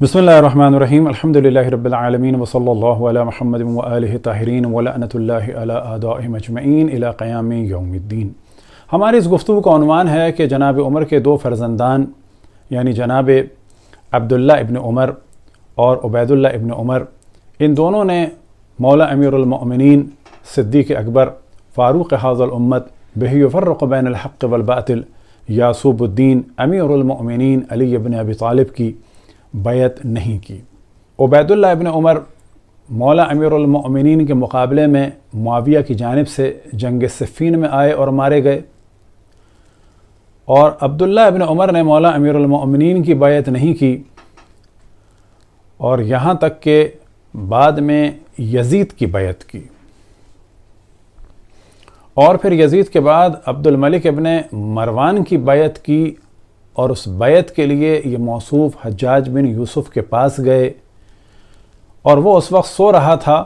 بسم اللہ الرحمن الرحیم الحمدللہ رب العالمین وصلی اللہ علی محمد وآلہ طاہرین ولعنۃ اللہ علی اعدائہم اجمعین الی قیام یوم الدین۔ ہماری اس گفتگو کا عنوان ہے کہ جناب عمر کے دو فرزندان یعنی جناب عبداللہ ابن عمر اور عبید اللہ ابن عمر، ان دونوں نے مولا امیر المؤمنین صدیق اکبر فاروق حاضر الامت بہ یفرق بین الحق والباطل یعصوب الدین امیر المؤمنین علی ابن ابی طالب کی بیعت نہیں کی۔ عبید اللہ ابن عمر مولا امیر المؤمنین کے مقابلے میں معاویہ کی جانب سے جنگ صفین میں آئے اور مارے گئے، اور عبداللہ ابن عمر نے مولا امیر المؤمنین کی بیعت نہیں کی، اور یہاں تک کہ بعد میں یزید کی بیعت کی، اور پھر یزید کے بعد عبد الملک ابن مروان کی بیعت کی، اور اس بیعت کے لیے یہ موصوف حجاج بن یوسف کے پاس گئے، اور وہ اس وقت سو رہا تھا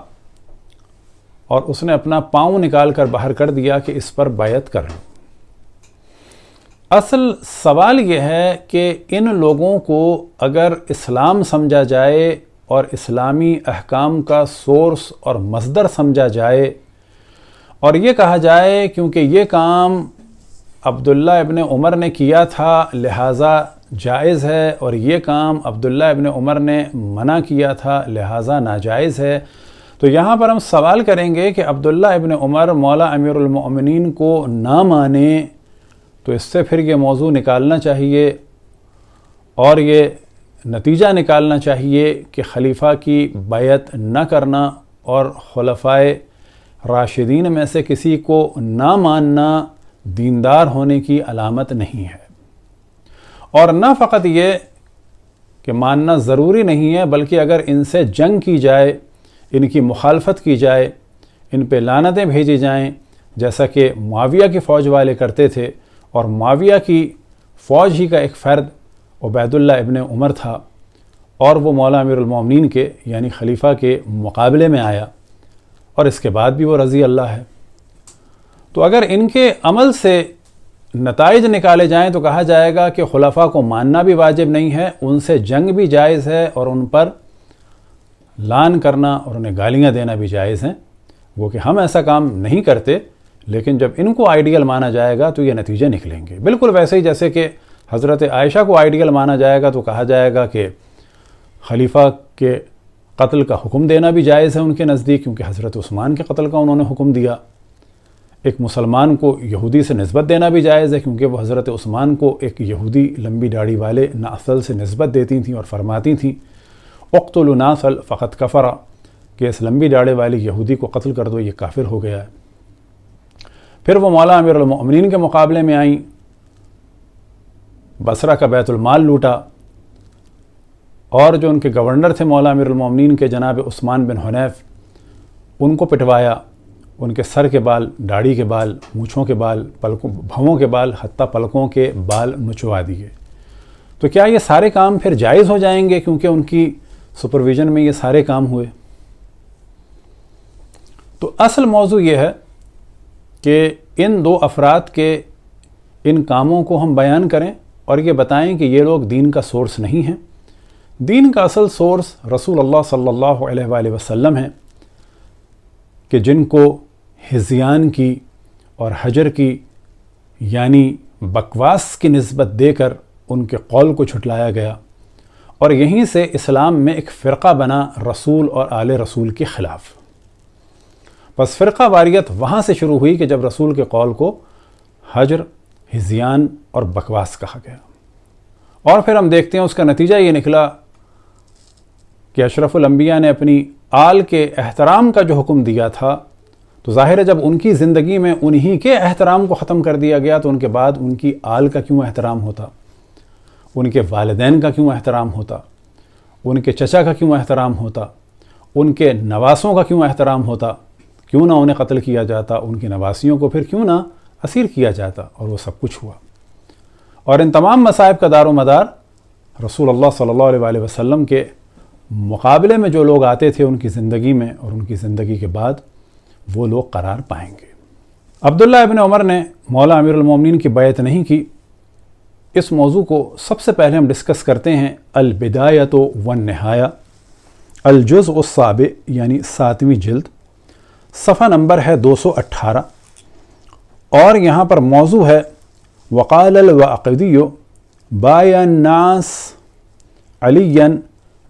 اور اس نے اپنا پاؤں نکال کر باہر کر دیا کہ اس پر بیعت کر لو۔ اصل سوال یہ ہے کہ ان لوگوں کو اگر اسلام سمجھا جائے اور اسلامی احکام کا سورس اور مصدر سمجھا جائے، اور یہ کہا جائے کیونکہ یہ کام عبداللہ ابن عمر نے کیا تھا لہٰذا جائز ہے، اور یہ کام عبداللہ ابن عمر نے منع کیا تھا لہٰذا ناجائز ہے، تو یہاں پر ہم سوال کریں گے کہ عبداللہ ابن عمر مولا امیر المؤمنین کو نہ مانے تو اس سے پھر یہ موضوع نکالنا چاہیے اور یہ نتیجہ نکالنا چاہیے کہ خلیفہ کی بیعت نہ کرنا اور خلفائے راشدین میں سے کسی کو نہ ماننا دیندار ہونے کی علامت نہیں ہے، اور نہ فقط یہ کہ ماننا ضروری نہیں ہے بلکہ اگر ان سے جنگ کی جائے، ان کی مخالفت کی جائے، ان پہ لعنتیں بھیجی جائیں جیسا کہ معاویہ کی فوج والے کرتے تھے، اور معاویہ کی فوج ہی کا ایک فرد عبید اللہ ابن عمر تھا، اور وہ مولا امیر المؤمنین کے یعنی خلیفہ کے مقابلے میں آیا، اور اس کے بعد بھی وہ رضی اللہ ہے، تو اگر ان کے عمل سے نتائج نکالے جائیں تو کہا جائے گا کہ خلفاء کو ماننا بھی واجب نہیں ہے، ان سے جنگ بھی جائز ہے، اور ان پر لعن کرنا اور انہیں گالیاں دینا بھی جائز ہیں، وہ کہ ہم ایسا کام نہیں کرتے، لیکن جب ان کو آئیڈیل مانا جائے گا تو یہ نتیجے نکلیں گے۔ بالکل ویسے ہی جیسے کہ حضرت عائشہ کو آئیڈیل مانا جائے گا تو کہا جائے گا کہ خلیفہ کے قتل کا حکم دینا بھی جائز ہے ان کے نزدیک، کیونکہ حضرت عثمان کے قتل کا انہوں نے حکم دیا۔ ایک مسلمان کو یہودی سے نسبت دینا بھی جائز ہے، کیونکہ وہ حضرت عثمان کو ایک یہودی لمبی داڑھی والے ناسل سے نسبت دیتی تھیں اور فرماتی تھیں اقتلوا ناسل فقط کفر، کہ اس لمبی داڑھی والے یہودی کو قتل کر دو، یہ کافر ہو گیا ہے۔ پھر وہ مولا امیر المؤمنین کے مقابلے میں آئیں، بصرہ کا بیت المال لوٹا، اور جو ان کے گورنر تھے مولا امیر المؤمنین کے جناب عثمان بن حنیف، ان کو پٹوایا، ان کے سر کے بال، داڑھی کے بال، مونچھوں کے بال، پلکوں بھووں کے بال، حتیٰ پلکوں کے بال نچوا دیے۔ تو کیا یہ سارے کام پھر جائز ہو جائیں گے کیونکہ ان کی سپرویژن میں یہ سارے کام ہوئے؟ تو اصل موضوع یہ ہے کہ ان دو افراد کے ان کاموں کو ہم بیان کریں اور یہ بتائیں کہ یہ لوگ دین کا سورس نہیں ہیں۔ دین کا اصل سورس رسول اللہ صلی اللہ علیہ وآلہ وسلم ہے، کہ جن کو ہذیان کی اور حجر کی یعنی بکواس کی نسبت دے کر ان کے قول کو جھٹلایا گیا، اور یہیں سے اسلام میں ایک فرقہ بنا رسول اور آل رسول کے خلاف۔ بس فرقہ واریت وہاں سے شروع ہوئی کہ جب رسول کے قول کو حجر، ہذیان اور بکواس کہا گیا، اور پھر ہم دیکھتے ہیں اس کا نتیجہ یہ نکلا کہ اشرف الانبیاء نے اپنی آل کے احترام کا جو حکم دیا تھا، تو ظاہر ہے جب ان کی زندگی میں انہی کے احترام کو ختم کر دیا گیا تو ان کے بعد ان کی آل کا کیوں احترام ہوتا، ان کے والدین کا کیوں احترام ہوتا، ان کے چچا کا کیوں احترام ہوتا، ان کے نواسوں کا کیوں احترام ہوتا، کیوں نہ انہیں قتل کیا جاتا، ان کی نواسیوں کو پھر کیوں نہ اسیر کیا جاتا، اور وہ سب کچھ ہوا۔ اور ان تمام مصائب کا دار و مدار رسول اللہ صلی اللہ علیہ وآلہ وسلم کے مقابلے میں جو لوگ آتے تھے ان کی زندگی میں اور ان کی زندگی کے بعد، وہ لوگ قرار پائیں گے۔ عبداللہ ابن عمر نے مولا امیر المؤمنین کی بیعت نہیں کی، اس موضوع کو سب سے پہلے ہم ڈسکس کرتے ہیں البدایۃ والنہایہ، الجزء السابع یعنی 7ویں جلد، صفحہ نمبر ہے 218، اور یہاں پر موضوع ہے وقال الواقدی بایع الناس علیًا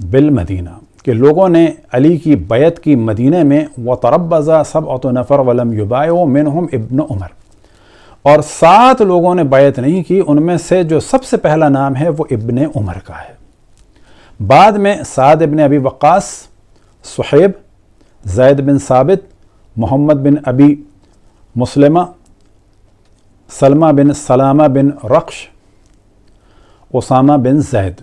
بالمدینہ، کہ لوگوں نے علی کی بیعت کی مدینہ میں، وتربض 7 نفر ولم یبایعوا منہم ابن عمر، اور 7 لوگوں نے بیعت نہیں کی، ان میں سے جو سب سے پہلا نام ہے وہ ابن عمر کا ہے۔ بعد میں سعد بن ابی وقاص، صہیب، زید بن ثابت، محمد بن ابی مسلمہ، سلمہ بن سلامہ بن رقش، اسامہ بن زید۔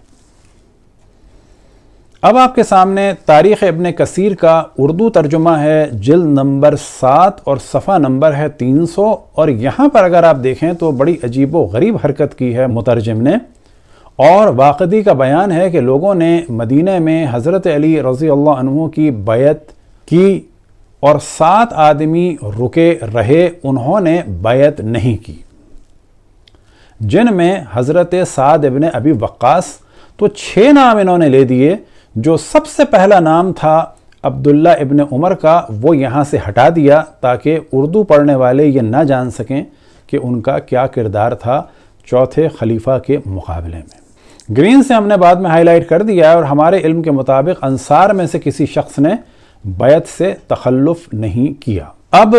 اب آپ کے سامنے تاریخ ابن کثیر کا اردو ترجمہ ہے، جلد نمبر 7 اور صفحہ نمبر ہے 300، اور یہاں پر اگر آپ دیکھیں تو بڑی عجیب و غریب حرکت کی ہے مترجم نے، اور واقدی کا بیان ہے کہ لوگوں نے مدینہ میں حضرت علی رضی اللہ عنہ کی بیعت کی اور 7 آدمی رکے رہے، انہوں نے بیعت نہیں کی، جن میں حضرت سعد ابن ابی وقاص، تو 6 نام انہوں نے لے دیے۔ جو سب سے پہلا نام تھا عبداللہ ابن عمر کا، وہ یہاں سے ہٹا دیا تاکہ اردو پڑھنے والے یہ نہ جان سکیں کہ ان کا کیا کردار تھا چوتھے خلیفہ کے مقابلے میں۔ گرین سے ہم نے بعد میں ہائی لائٹ کر دیا ہے، اور ہمارے علم کے مطابق انصار میں سے کسی شخص نے بیعت سے تخلف نہیں کیا۔ اب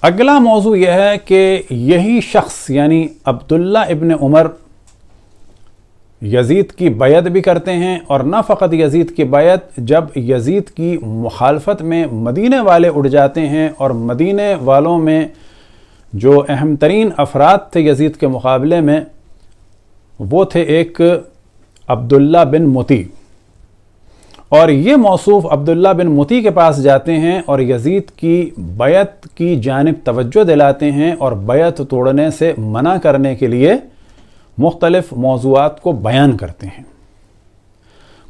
اگلا موضوع یہ ہے کہ یہی شخص یعنی عبداللہ ابن عمر یزید کی بیعت بھی کرتے ہیں، اور نہ فقط یزید کی بیعت، جب یزید کی مخالفت میں مدینے والے اٹھ جاتے ہیں، اور مدینے والوں میں جو اہم ترین افراد تھے یزید کے مقابلے میں، وہ تھے ایک عبداللہ بن مطیع، اور یہ موصوف عبداللہ بن مطیع کے پاس جاتے ہیں اور یزید کی بیعت کی جانب توجہ دلاتے ہیں، اور بیعت توڑنے سے منع کرنے کے لیے مختلف موضوعات کو بیان کرتے ہیں۔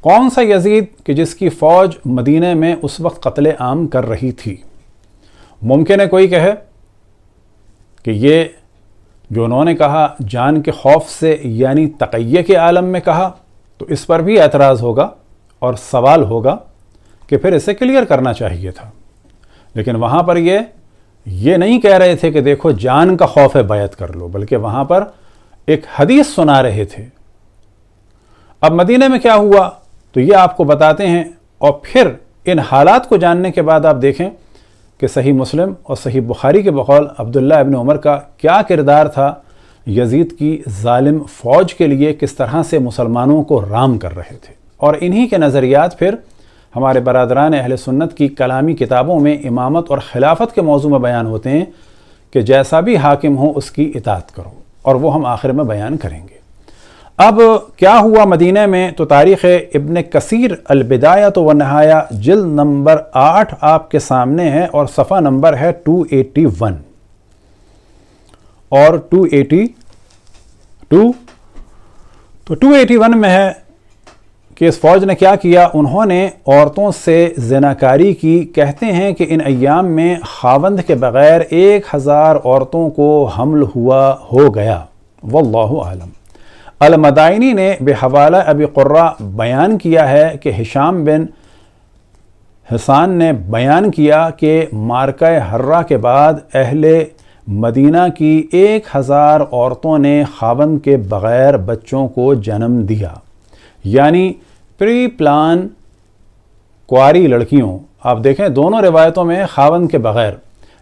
کون سا یزید کہ جس کی فوج مدینہ میں اس وقت قتل عام کر رہی تھی؟ ممکن ہے کوئی کہے کہ یہ جو انہوں نے کہا جان کے خوف سے یعنی تقیہ کے عالم میں کہا، تو اس پر بھی اعتراض ہوگا اور سوال ہوگا کہ پھر اسے کلیئر کرنا چاہیے تھا، لیکن وہاں پر یہ نہیں کہہ رہے تھے کہ دیکھو جان کا خوف ہے بیعت کر لو، بلکہ وہاں پر ایک حدیث سنا رہے تھے۔ اب مدینہ میں کیا ہوا تو یہ آپ کو بتاتے ہیں، اور پھر ان حالات کو جاننے کے بعد آپ دیکھیں کہ صحیح مسلم اور صحیح بخاری کے بقول عبداللہ ابن عمر کا کیا کردار تھا یزید کی ظالم فوج کے لیے، کس طرح سے مسلمانوں کو رام کر رہے تھے، اور انہی کے نظریات پھر ہمارے برادران اہل سنت کی کلامی کتابوں میں امامت اور خلافت کے موضوع میں بیان ہوتے ہیں کہ جیسا بھی حاکم ہو اس کی اطاعت کرو، اور وہ ہم آخر میں بیان کریں گے۔ اب کیا ہوا مدینہ میں، تو تاریخ ابن کثیر البدایۃ والنہایہ جلد نمبر 8 آپ کے سامنے ہے، اور صفحہ نمبر ہے 281 اور 282۔ تو 281 میں ہے کہ اس فوج نے کیا کیا، انہوں نے عورتوں سے زناکاری کی۔ کہتے ہیں کہ ان ایام میں خاوند کے بغیر 1000 عورتوں کو حمل ہو گیا، واللہ اعلم۔ المدائنی نے بحوالہ ابی قرہ بیان کیا ہے کہ ہشام بن حسان نے بیان کیا کہ مارکہ حرہ کے بعد اہل مدینہ کی 1000 عورتوں نے خاوند کے بغیر بچوں کو جنم دیا، یعنی پری پلان کواری لڑکیوں۔ آپ دیکھیں دونوں روایتوں میں خاوند کے بغیر،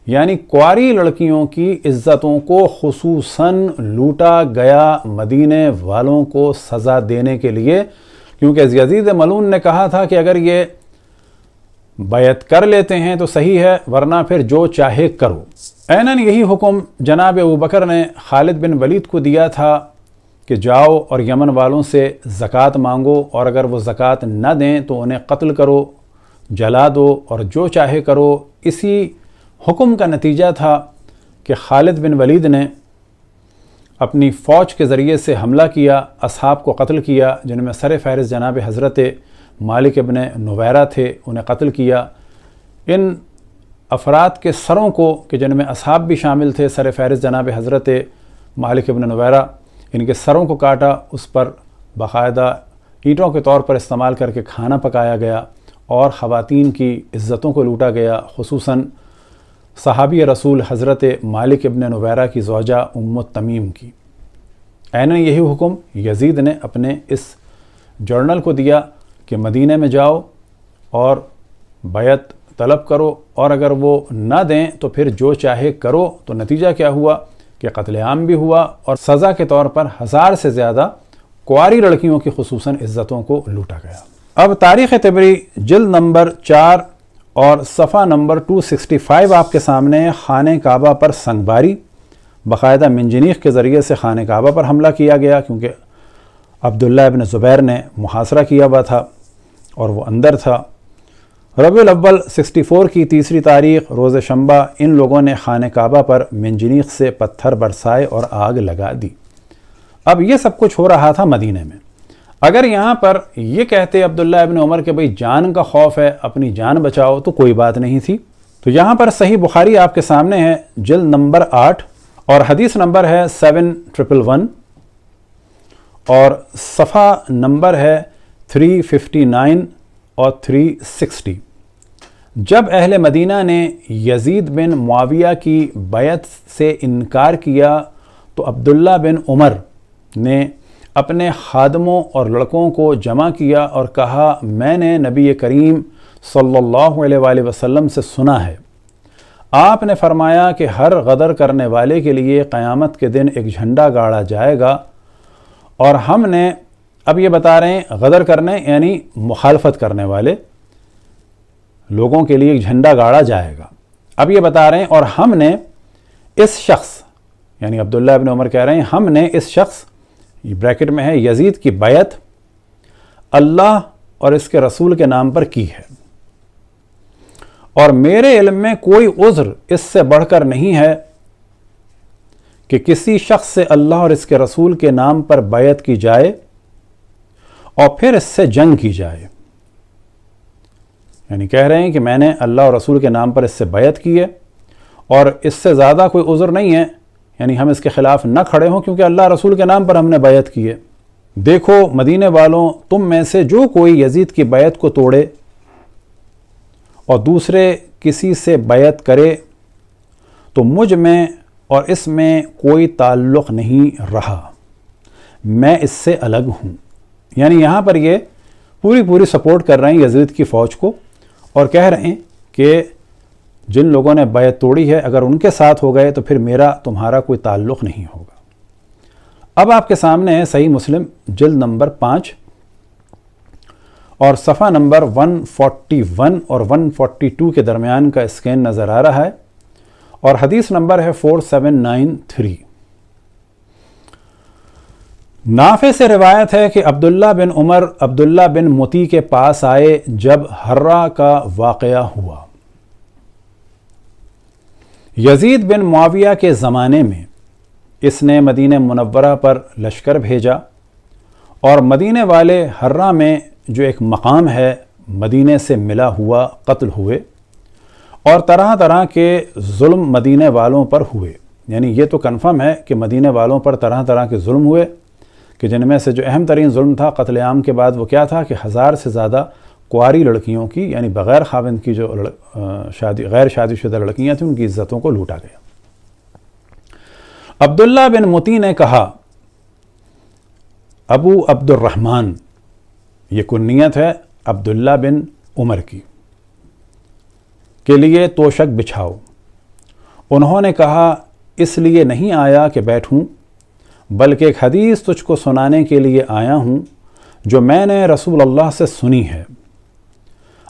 یعنی کواری لڑکیوں کی عزتوں کو خصوصاً لوٹا گیا مدینے والوں کو سزا دینے کے لیے، کیونکہ یزید ملعون نے کہا تھا کہ اگر یہ بیعت کر لیتے ہیں تو صحیح ہے، ورنہ پھر جو چاہے کرو۔ عیناً یہی حکم جناب ابوبکر نے خالد بن ولید کو دیا تھا کہ جاؤ اور یمن والوں سے زکوٰۃ مانگو، اور اگر وہ زکوٰۃ نہ دیں تو انہیں قتل کرو، جلا دو، اور جو چاہے کرو۔ اسی حکم کا نتیجہ تھا کہ خالد بن ولید نے اپنی فوج کے ذریعے سے حملہ کیا، اصحاب کو قتل کیا، جن میں سر فہرست جناب حضرت مالک ابن نویرہ تھے، انہیں قتل کیا۔ ان افراد کے سروں کو، کہ جن میں اصحاب بھی شامل تھے، سر فہرست جناب حضرت مالک ابن نویرہ، ان کے سروں کو کاٹا، اس پر باقاعدہ اینٹوں کے طور پر استعمال کر کے کھانا پکایا گیا، اور خواتین کی عزتوں کو لوٹا گیا، خصوصاً صحابی رسول حضرت مالک ابن نویرہ کی زوجہ ام تمیم کی۔ عیناً یہی حکم یزید نے اپنے اس جرنل کو دیا کہ مدینہ میں جاؤ اور بیعت طلب کرو، اور اگر وہ نہ دیں تو پھر جو چاہے کرو۔ تو نتیجہ کیا ہوا کہ قتل عام بھی ہوا، اور سزا کے طور پر 1000 سے زیادہ کنواری لڑکیوں کی خصوصاً عزتوں کو لوٹا گیا۔ اب تاریخ طبری جلد نمبر 4 اور صفحہ نمبر 265 آپ کے سامنے خانہ کعبہ پر سنگباری، باقاعدہ منجنیق کے ذریعے سے خانہ کعبہ پر حملہ کیا گیا، کیونکہ عبداللہ ابن زبیر نے محاصرہ کیا ہوا تھا اور وہ اندر تھا۔ ربیع الاول 64 کی 3 تاریخ روز شنبہ ان لوگوں نے خانہ کعبہ پر منجنیق سے پتھر برسائے اور آگ لگا دی۔ اب یہ سب کچھ ہو رہا تھا مدینہ میں۔ اگر یہاں پر یہ کہتے عبداللہ ابن عمر کہ بھئی جان کا خوف ہے، اپنی جان بچاؤ، تو کوئی بات نہیں تھی۔ تو یہاں پر صحیح بخاری آپ کے سامنے ہے، جلد نمبر 8 اور حدیث نمبر ہے 7111 اور صفحہ نمبر ہے 359 اور 360۔ جب اہل مدینہ نے یزید بن معاویہ کی بیعت سے انکار کیا تو عبداللہ بن عمر نے اپنے خادموں اور لڑکوں کو جمع کیا اور کہا، میں نے نبی کریم صلی اللہ علیہ وآلہ وسلم سے سنا ہے، آپ نے فرمایا کہ ہر غدر کرنے والے کے لیے قیامت کے دن ایک جھنڈا گاڑا جائے گا، اور ہم نے اب یہ بتا رہے ہیں غدر کرنے یعنی مخالفت کرنے والے لوگوں کے لیے ایک جھنڈا گاڑا جائے گا۔ اب یہ بتا رہے ہیں اور ہم نے اس شخص یعنی عبداللہ ابن عمر کہہ رہے ہیں ہم نے اس شخص یہ بریکٹ میں ہے یزید کی بیعت اللہ اور اس کے رسول کے نام پر کی ہے، اور میرے علم میں کوئی عذر اس سے بڑھ کر نہیں ہے کہ کسی شخص سے اللہ اور اس کے رسول کے نام پر بیعت کی جائے اور پھر اس سے جنگ کی جائے۔ یعنی کہہ رہے ہیں کہ میں نے اللہ اور رسول کے نام پر اس سے بیعت کی ہے، اور اس سے زیادہ کوئی عذر نہیں ہے، یعنی ہم اس کے خلاف نہ کھڑے ہوں کیونکہ اللہ رسول کے نام پر ہم نے بیعت کی ہے۔ دیکھو مدینے والوں، تم میں سے جو کوئی یزید کی بیعت کو توڑے اور دوسرے کسی سے بیعت کرے تو مجھ میں اور اس میں کوئی تعلق نہیں رہا، میں اس سے الگ ہوں۔ یعنی یہاں پر یہ پوری سپورٹ کر رہے ہیں یزید کی فوج کو، اور کہہ رہے ہیں کہ جن لوگوں نے بیعت توڑی ہے اگر ان کے ساتھ ہو گئے تو پھر میرا تمہارا کوئی تعلق نہیں ہوگا۔ اب آپ کے سامنے ہے صحیح مسلم جلد نمبر 5 اور صفحہ نمبر 141 اور 142 کے درمیان کا اسکین نظر آ رہا ہے، اور حدیث نمبر ہے 4793۔ نافع سے روایت ہے کہ عبداللہ بن عمر عبداللہ بن مطیع کے پاس آئے جب حرہ کا واقعہ ہوا۔ یزید بن معاویہ کے زمانے میں اس نے مدینہ منورہ پر لشکر بھیجا، اور مدینے والے حرہ میں جو ایک مقام ہے مدینے سے ملا ہوا قتل ہوئے، اور طرح طرح کے ظلم مدینے والوں پر ہوئے۔ یعنی یہ تو کنفرم ہے کہ مدینے والوں پر طرح طرح کے ظلم ہوئے، کہ جن میں سے جو اہم ترین ظلم تھا قتل عام کے بعد وہ کیا تھا کہ 1000 سے زیادہ کنواری لڑکیوں کی یعنی بغیر خاوند کی جو غیر شادی شدہ لڑکیاں تھیں ان کی عزتوں کو لوٹا گیا۔ عبداللہ بن مطیع نے کہا، ابو عبد الرحمن، یہ کنیت ہے عبداللہ بن عمر کی، کے لیے توشک بچھاؤ۔ انہوں نے کہا، اس لیے نہیں آیا کہ بیٹھوں، بلکہ ایک حدیث تجھ کو سنانے کے لیے آیا ہوں جو میں نے رسول اللہ سے سنی ہے۔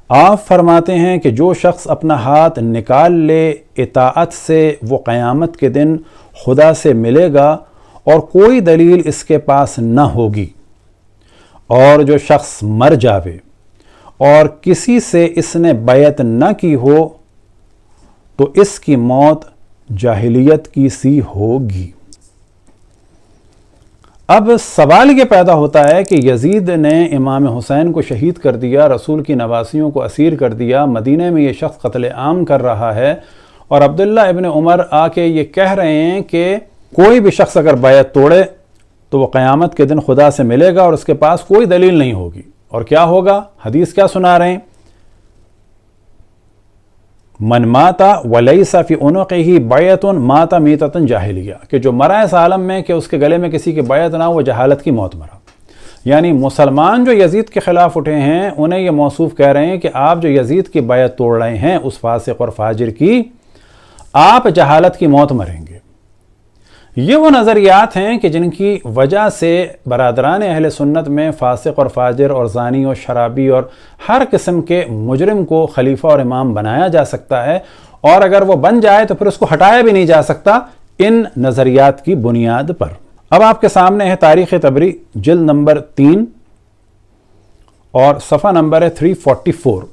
آپ فرماتے ہیں کہ جو شخص اپنا ہاتھ نکال لے اطاعت سے وہ قیامت کے دن خدا سے ملے گا اور کوئی دلیل اس کے پاس نہ ہوگی، اور جو شخص مر جاوے اور کسی سے اس نے بیعت نہ کی ہو تو اس کی موت جاہلیت کی سی ہوگی۔ اب سوال یہ پیدا ہوتا ہے کہ یزید نے امام حسین کو شہید کر دیا، رسول کی نواسیوں کو اسیر کر دیا، مدینہ میں یہ شخص قتل عام کر رہا ہے، اور عبداللہ ابن عمر آ کے یہ کہہ رہے ہیں کہ کوئی بھی شخص اگر بیعت توڑے تو وہ قیامت کے دن خدا سے ملے گا اور اس کے پاس کوئی دلیل نہیں ہوگی. اور کیا ہوگا؟ حدیث کیا سنا رہے ہیں؟ من ماتا ولیس فی عنقہ بیعۃ ماتا میتۃ جاہلیہ، کہ جو مرا اس عالم میں کہ اس کے گلے میں کسی کی بیعت نہ ہو، وہ جہالت کی موت مرا. یعنی مسلمان جو یزید کے خلاف اٹھے ہیں انہیں یہ موصوف کہہ رہے ہیں کہ آپ جو یزید کی بیعت توڑ رہے ہیں اس فاسق اور فاجر کی، آپ جہالت کی موت مریں گے. یہ وہ نظریات ہیں کہ جن کی وجہ سے برادران اہل سنت میں فاسق اور فاجر اور زانی اور شرابی اور ہر قسم کے مجرم کو خلیفہ اور امام بنایا جا سکتا ہے، اور اگر وہ بن جائے تو پھر اس کو ہٹایا بھی نہیں جا سکتا ان نظریات کی بنیاد پر. اب آپ کے سامنے ہے تاریخ طبری جلد نمبر 3 اور صفحہ نمبر ہے 344.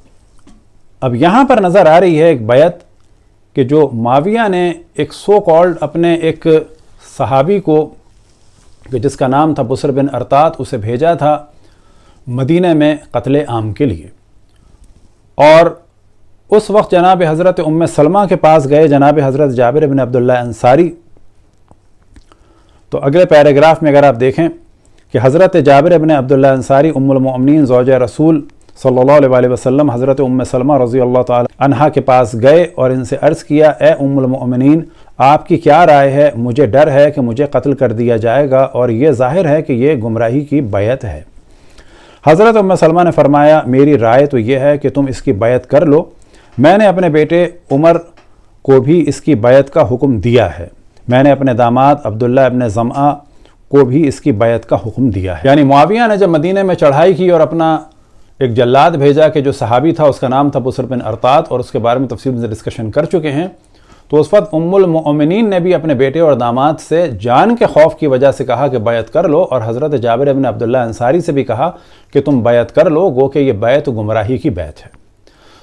اب یہاں پر نظر آ رہی ہے ایک بیعت کہ جو معاویہ نے ایک سو کالڈ اپنے ایک صحابی کو کہ جس کا نام تھا بسر بن ارطات، اسے بھیجا تھا مدینہ میں قتل عام کے لیے. اور اس وقت جناب حضرت ام سلمہ کے پاس گئے جناب حضرت جابر بن عبداللہ انصاری. تو اگلے پیراگراف میں اگر آپ دیکھیں کہ حضرت جابر بن عبداللہ انصاری ام المؤمنین زوجہ رسول صلی اللہ علیہ وسلم حضرت ام سلمہ رضی اللہ تعالی عنہا کے پاس گئے اور ان سے عرض کیا، اے ام المؤمنین، آپ کی کیا رائے ہے؟ مجھے ڈر ہے کہ مجھے قتل کر دیا جائے گا اور یہ ظاہر ہے کہ یہ گمراہی کی بیعت ہے. حضرت ام سلمہ نے فرمایا، میری رائے تو یہ ہے کہ تم اس کی بیعت کر لو. میں نے اپنے بیٹے عمر کو بھی اس کی بیعت کا حکم دیا ہے. میں نے اپنے داماد عبداللہ ابن زمعہ کو بھی اس کی بیعت کا حکم دیا ہے. یعنی معاویہ نے جب مدینہ میں چڑھائی کی اور اپنا ایک جلاد بھیجا کہ جو صحابی تھا اس کا نام تھا بسر بن ارطات، اور اس کے بارے میں تفصیل سے ڈسکشن کر چکے ہیں، تو اس وقت ام المؤمنین نے بھی اپنے بیٹے اور داماد سے جان کے خوف کی وجہ سے کہا کہ بیعت کر لو، اور حضرت جابر بن عبداللہ انصاری سے بھی کہا کہ تم بیعت کر لو، گو کہ یہ بیعت گمراہی کی بیعت ہے.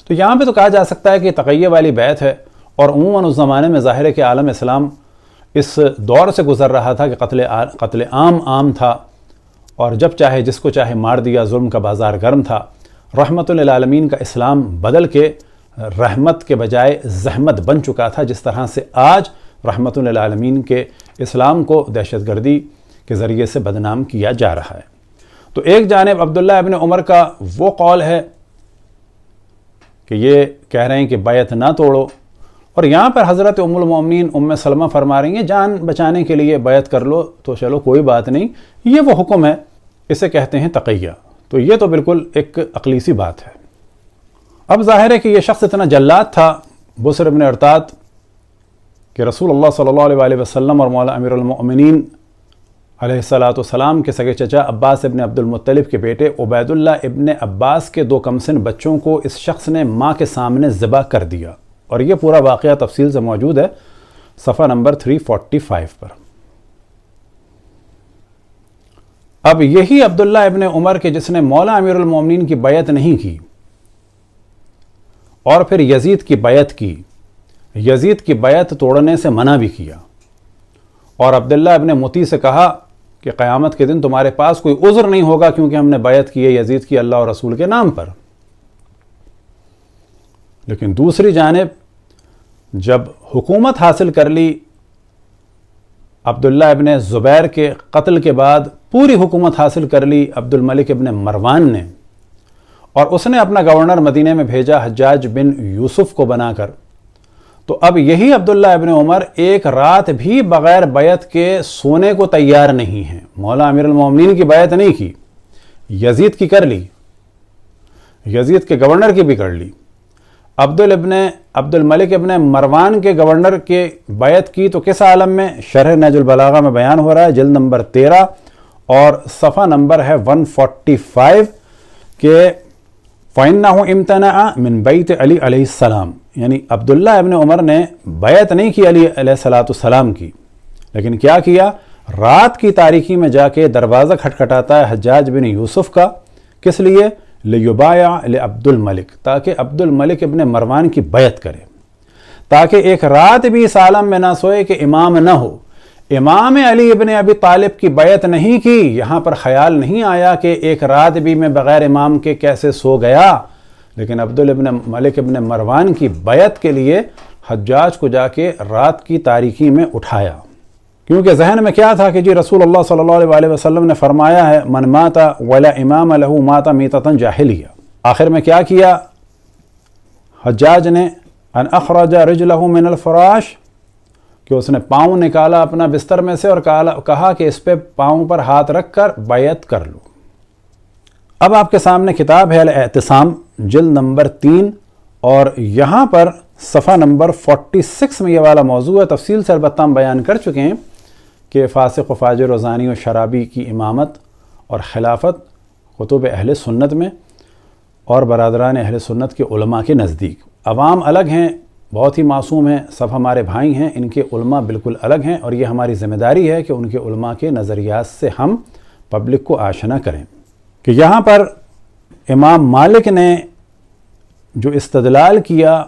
تو یہاں پہ تو کہا جا سکتا ہے کہ یہ تقیہ والی بیعت ہے، اور عموماً اس زمانے میں ظاہر ہے کہ عالم اسلام اس دور سے گزر رہا تھا کہ قتل عام تھا، اور جب چاہے جس کو چاہے مار دیا، ظلم کا بازار گرم تھا. رحمت للعالمین کا اسلام بدل کے رحمت کے بجائے زحمت بن چکا تھا، جس طرح سے آج رحمت للعالمین کے اسلام کو دہشت گردی کے ذریعے سے بدنام کیا جا رہا ہے. تو ایک جانب عبداللہ ابن عمر کا وہ قول ہے کہ یہ کہہ رہے ہیں کہ بیعت نہ توڑو، اور یہاں پر حضرت ام المؤمنین ام سلمہ فرما رہی ہیں جان بچانے کے لیے بیعت کر لو تو چلو کوئی بات نہیں، یہ وہ حکم ہے، اسے کہتے ہیں تقیہ. تو یہ تو بالکل ایک عقلی سی بات ہے. اب ظاہر ہے کہ یہ شخص اتنا جلاد تھا بسر بن ارطات کہ رسول اللہ صلی اللہ علیہ وسلم اور مولا امیر المؤمنین علیہ السلام کے سگے چچا عباس ابن عبد المطلب کے بیٹے عبید اللہ ابن عباس کے 2 کمسن بچوں کو اس شخص نے ماں کے سامنے ذبح کر دیا. اور یہ پورا واقعہ تفصیل سے موجود ہے صفحہ نمبر 345 پر. اب یہی عبداللہ ابن عمر کے جس نے مولا امیر المومنین کی بیعت نہیں کی اور پھر یزید کی بیعت کی، یزید کی بیعت توڑنے سے منع بھی کیا، اور عبداللہ ابن مطیع سے کہا کہ قیامت کے دن تمہارے پاس کوئی عذر نہیں ہوگا کیونکہ ہم نے بیعت کی ہے یزید کی اللہ اور رسول کے نام پر. لیکن دوسری جانب جب حکومت حاصل کر لی عبداللہ ابن زبیر کے قتل کے بعد، پوری حکومت حاصل کر لی عبد الملک ابن مروان نے، اور اس نے اپنا گورنر مدینہ میں بھیجا حجاج بن یوسف کو بنا کر، تو اب یہی عبداللہ ابن عمر ایک رات بھی بغیر بیعت کے سونے کو تیار نہیں ہیں. مولا امیر المومنین کی بیعت نہیں کی، یزید کی کر لی، یزید کے گورنر کی بھی کر لی، عبد الملک ابن مروان کے گورنر کے بیعت کی تو کس عالم میں؟ شرح نہج البلاغہ میں بیان ہو رہا ہے جلد نمبر 13 اور صفحہ نمبر ہے 145 کہ فَإِنَّهُ امْتَنَعَ مِنْ بَيْتِ علی علیہ السلام. یعنی عبداللہ ابن عمر نے بیعت نہیں کی علی علیہ السلام کی، لیکن کیا کیا؟ رات کی تاریکی میں جا کے دروازہ کھٹکھٹاتا ہے حجاج بن یوسف کا. کس لیے؟ لیبایع لعبد الملک، تاکہ عبد الملک ابن مروان کی بیعت کرے، تاکہ ایک رات بھی اس عالم میں نہ سوئے کہ امام نہ ہو. امام علی ابن ابی طالب کی بیعت نہیں کی، یہاں پر خیال نہیں آیا کہ ایک رات بھی میں بغیر امام کے کیسے سو گیا، لیکن عبد الملک ابن مروان کی بیعت کے لیے حجاج کو جا کے رات کی تاریکی میں اٹھایا. کیونکہ ذہن میں کیا تھا کہ جی رسول اللہ صلی اللہ علیہ وسلم نے فرمایا ہے من مات ولا امام له مات میتۃ جاہلیہ. آخر میں کیا کیا حجاج نے ان اخرج رجلہ من الفراش، کہ اس نے پاؤں نکالا اپنا بستر میں سے اور کہا کہ اس پہ پاؤں پر ہاتھ رکھ کر بیعت کر لو. اب آپ کے سامنے کتاب ہے الاعتصام جلد نمبر 3 اور یہاں پر صفحہ نمبر 46 میں یہ والا موضوع ہے. تفصیل سے البتہ ہم بیان کر چکے ہیں کہ فاسق و فاجر و زانی و شرابی کی امامت اور خلافت کتب اہل سنت میں اور برادران اہل سنت کے علماء کے نزدیک. عوام الگ ہیں، بہت ہی معصوم ہیں، سب ہمارے بھائی ہیں، ان کے علماء بالکل الگ ہیں، اور یہ ہماری ذمہ داری ہے کہ ان کے علماء کے نظریات سے ہم پبلک کو آشنا کریں. کہ یہاں پر امام مالک نے جو استدلال کیا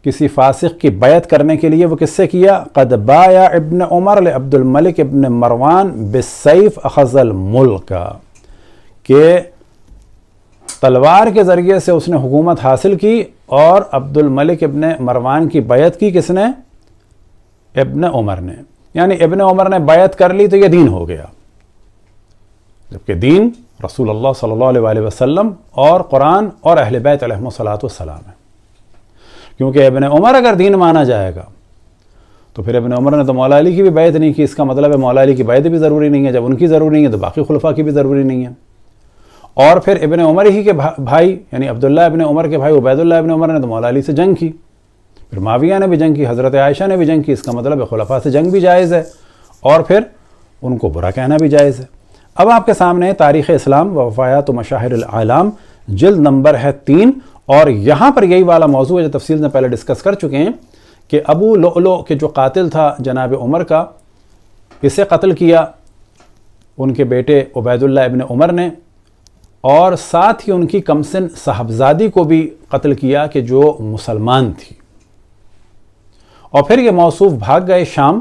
کسی فاسق کی بیعت کرنے کے لیے، وہ کس سے کیا؟ قد بایا ابن عمر لعبد الملک ابن مروان بالسیف اخذ الملک، کہ تلوار کے ذریعے سے اس نے حکومت حاصل کی اور عبد الملک ابن مروان کی بیعت کی. کس نے؟ ابن عمر نے. یعنی ابن عمر نے بیعت کر لی تو یہ دین ہو گیا، جبکہ دین رسول اللہ صلی اللہ علیہ وسلم اور قرآن اور اہل بیت علیہم الصلاۃ والسلام ہے. کیونکہ ابن عمر اگر دین مانا جائے گا تو پھر ابن عمر نے تو مولا علی کی بھی بیعت نہیں کی. اس کا مطلب ہے مولا علی کی بیعت بھی ضروری نہیں ہے. جب ان کی ضروری نہیں ہے تو باقی خلفاء کی بھی ضروری نہیں ہے. اور پھر ابن عمر ہی کے بھائی یعنی عبداللہ ابن عمر کے بھائی عبید اللہ ابن عمر نے تو مولا علی سے جنگ کی، پھر معاویہ نے بھی جنگ کی، حضرت عائشہ نے بھی جنگ کی. اس کا مطلب ہے خلفاء سے جنگ بھی جائز ہے اور پھر ان کو برا کہنا بھی جائز ہے. اب آپ کے سامنے تاریخ اسلام و وفایات و مشاہر العالم جلد نمبر ہے 3 اور یہاں پر یہی والا موضوع ہے جو تفصیل سے پہلے ڈسکس کر چکے ہیں کہ ابو لؤلؤ کے جو قاتل تھا جناب عمر کا، اسے قتل کیا ان کے بیٹے عبید اللہ ابن عمر نے، اور ساتھ ہی ان کی کمسن صاحبزادی کو بھی قتل کیا کہ جو مسلمان تھی. اور پھر یہ موصوف بھاگ گئے شام.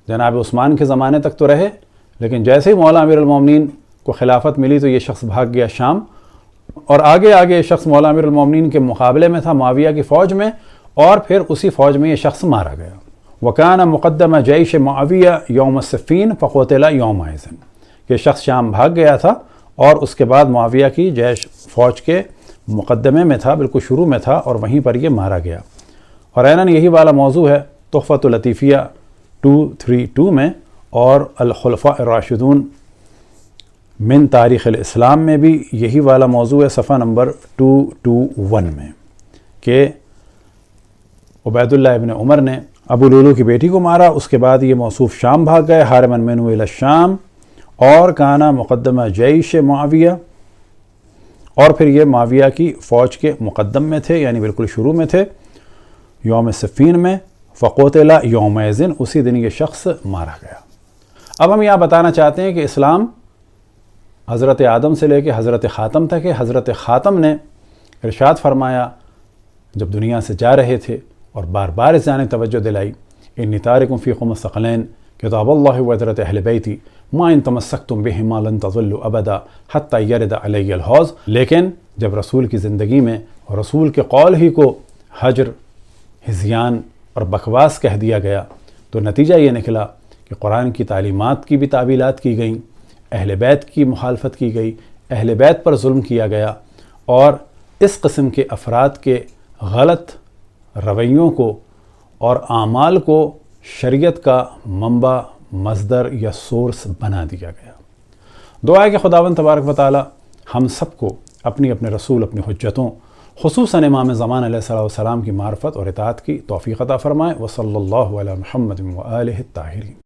جناب عثمان کے زمانے تک تو رہے، لیکن جیسے ہی مولا امیر المومنین کو خلافت ملی تو یہ شخص بھاگ گیا شام، اور آگے یہ شخص مولا امیر المومنین کے مقابلے میں تھا معاویہ کی فوج میں، اور پھر اسی فوج میں یہ شخص مارا گیا. وَكَانَ مُقَدَّمَ جَيْشِ مُعَاوِيَةَ يَوْمَ الصِّفِّينَ فَقُتِلَ يَوْمَئِذٍ. یہ شخص شام بھاگ گیا تھا اور اس کے بعد معاویہ کی جیش فوج کے مقدمے میں تھا، بالکل شروع میں تھا، اور وہیں پر یہ مارا گیا. اور عیناً یہی والا موضوع ہے تحفۃ اللطیفیہ 232 میں، اور الخلفاء الراشدون من تاریخ الاسلام میں بھی یہی والا موضوع ہے صفحہ نمبر 221 میں، کہ عبید اللہ ابن عمر نے ابو لؤلؤ کی بیٹی کو مارا. اس کے بعد یہ موصوف شام بھاگ گئے، حارما منہ الی الشام، اور کانا مقدمہ جیش معاویہ، اور پھر یہ معاویہ کی فوج کے مقدم میں تھے، یعنی بالکل شروع میں تھے یوم صفین میں. فقتل یومئذ، اسی دن یہ شخص مارا گیا. اب ہم یہاں بتانا چاہتے ہیں کہ اسلام حضرت آدم سے لے کے حضرت خاتم تک ہے. حضرت خاتم نے ارشاد فرمایا جب دنیا سے جا رہے تھے اور بار بار اس جانب توجہ دلائی، انی تارک فیکم الثقلین کتاب اللہ و عترۃ اہل بیتی ما ان تمسکتم بہما لن تضلوا ابدا حتی یرد علی الحوض. لیکن جب رسول کی زندگی میں رسول کے قول ہی کو حجر، ہذیان اور بکواس کہہ دیا گیا تو نتیجہ یہ نکلا کہ قرآن کی تعلیمات کی بھی تعویلات کی گئیں، اہل بیت کی مخالفت کی گئی، اہل بیت پر ظلم کیا گیا، اور اس قسم کے افراد کے غلط رویوں کو اور اعمال کو شریعت کا منبع، مصدر یا سورس بنا دیا گیا. دعا ہے کہ خداوند تبارک و تعالی ہم سب کو اپنی اپنے رسول، اپنی حجتوں، خصوصاً امام زمان علیہ السلام کی معرفت اور اطاعت کی توفیق عطا فرمائے. وصلی اللہ علی محمد و آلہ الطاہرین.